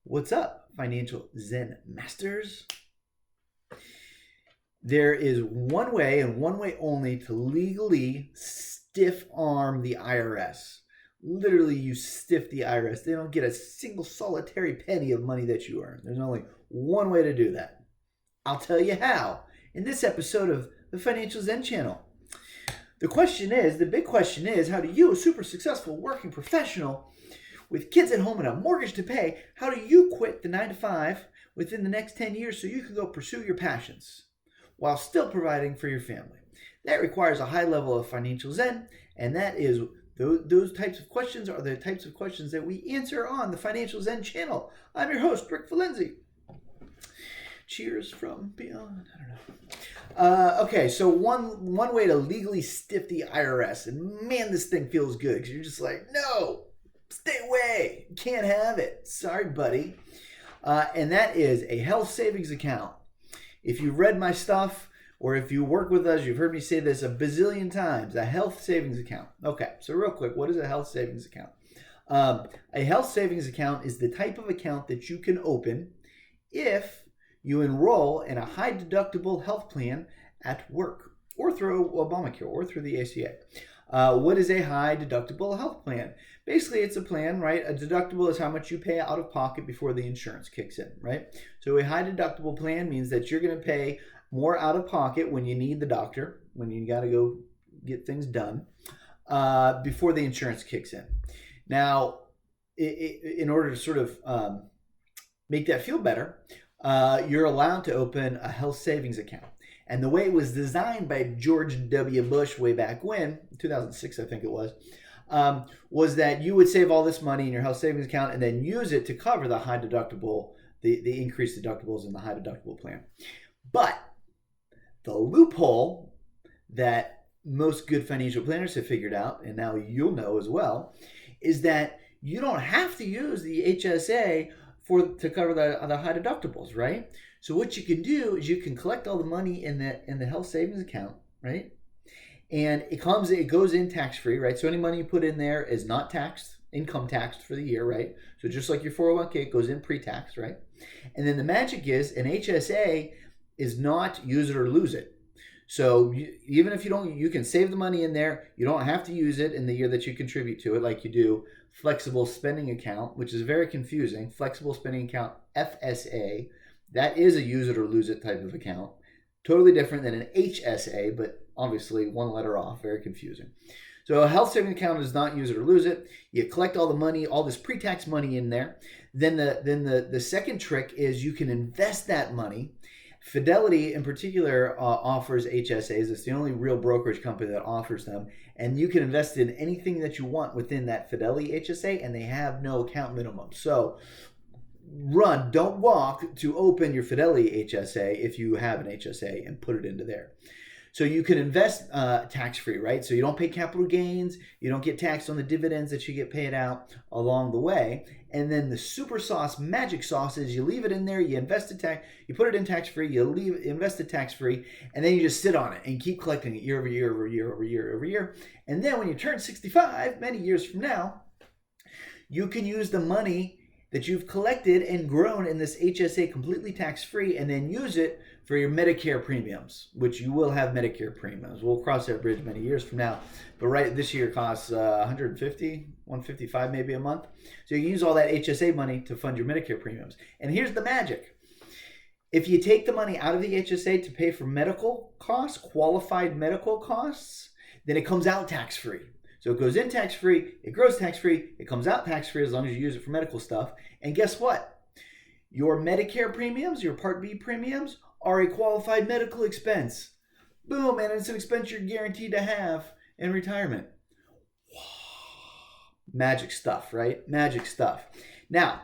What's up, financial Zen masters? There is one way and one way only to legally stiff arm the IRS. Literally, you stiff the IRS. They don't get a single solitary penny of money that you earn. There's only one way to do that. I'll tell you how in this episode of the Financial Zen Channel. The big question is, how do you, a super successful working professional with kids at home and a mortgage to pay, how do you quit the 9 to 5 within the next 10 years so you can go pursue your passions while still providing for your family? That requires a high level of financial zen, and that is those types of questions are the types of questions that we answer on the Financial Zen Channel. I'm your host, Rick Valenzi. Cheers from beyond. I don't know. Okay, so one way to legally stiff the IRS, and man, this thing feels good because you're just like, no, stay away. You can't have it. Sorry, buddy. And that is a health savings account. If you've read my stuff or if you work with us, you've heard me say this a bazillion times, a health savings account. Okay, so real quick, what is a health savings account? A health savings account is the type of account that you can open if you enroll in a high deductible health plan at work or through Obamacare or through the ACA. What is a high deductible health plan? Basically, it's a plan, right? A deductible is how much you pay out of pocket before the insurance kicks in, right? So a high deductible plan means that you're going to pay more out of pocket when you need the doctor, when you got to go get things done, before the insurance kicks in. Now, in order to sort of make that feel better, you're allowed to open a health savings account. And the way it was designed by George W. Bush way back when, 2006 I think it was that you would save all this money in your health savings account and then use it to cover the high deductible, the increased deductibles in the high deductible plan. But the loophole that most good financial planners have figured out, and now you'll know as well, is that you don't have to use the HSA to cover the high deductibles, right? So what you can do is you can collect all the money in the health savings account, right? And it goes in tax-free, right? So any money you put in there is not taxed, income taxed for the year, right? So just like your 401k, it goes in pre-tax, right? And then the magic is an HSA is not use it or lose it. So even if you can save the money in there. You don't have to use it in the year that you contribute to it like you do flexible spending account, which is very confusing. Flexible spending account, FSA, that is a use it or lose it type of account. Totally different than an HSA, but obviously one letter off, very confusing. So a health savings account is not use it or lose it. You collect all the money, all this pre-tax money in there. Then the second trick is you can invest that money. Fidelity in particular offers HSAs. It's the only real brokerage company that offers them. And you can invest in anything that you want within that Fidelity HSA, and they have no account minimum. So run, don't walk to open your Fidelity HSA if you have an HSA and put it into there. So you can invest tax-free, right? So you don't pay capital gains. You don't get taxed on the dividends that you get paid out along the way. And then the super sauce, magic sauce is you leave it in there, you invest it you put it in tax-free, invest it tax-free, and then you just sit on it and keep collecting it year over year over year over year over year. And then when you turn 65, many years from now, you can use the money that you've collected and grown in this HSA completely tax-free and then use it for your Medicare premiums, which you will have Medicare premiums. We'll cross that bridge many years from now. But right this year costs $150, $155 maybe a month. So you can use all that HSA money to fund your Medicare premiums. And here's the magic. If you take the money out of the HSA to pay for medical costs, qualified medical costs, then it comes out tax-free. So it goes in tax-free, it grows tax-free, it comes out tax-free as long as you use it for medical stuff. And guess what? Your Medicare premiums, your Part B premiums, are a qualified medical expense. Boom, and it's an expense you're guaranteed to have in retirement. Magic stuff, right? Magic stuff. Now,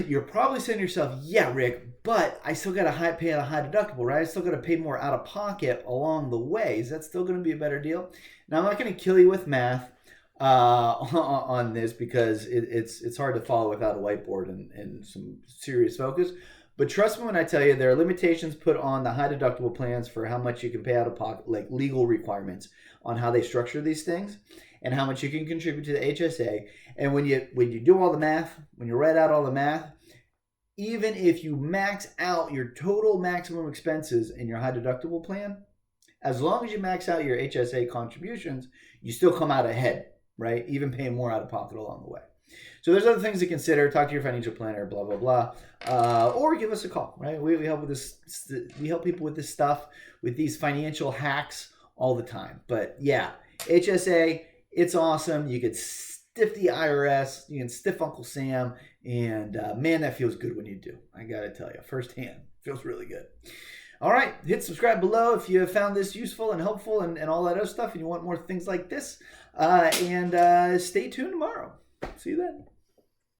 you're probably saying to yourself, yeah, Rick, but I still got to pay a high deductible, right? I still got to pay more out of pocket along the way. Is that still going to be a better deal? Now, I'm not going to kill you with math on this because it's hard to follow without a whiteboard and some serious focus. But trust me when I tell you, there are limitations put on the high deductible plans for how much you can pay out of pocket, like legal requirements on how they structure these things and how much you can contribute to the HSA. And when you do all the math, when you write out all the math, even if you max out your total maximum expenses in your high deductible plan, as long as you max out your HSA contributions, you still come out ahead, right? Even paying more out of pocket along the way. So there's other things to consider. Talk to your financial planner, blah, blah, blah. Or give us a call, right? We help with this. We help people with this stuff, with these financial hacks all the time. But yeah, HSA, it's awesome. You could stiff the IRS. You can stiff Uncle Sam. And man, that feels good when you do. I got to tell you, firsthand, feels really good. All right, hit subscribe below if you have found this useful and helpful and all that other stuff and you want more things like this. And stay tuned tomorrow. See you then.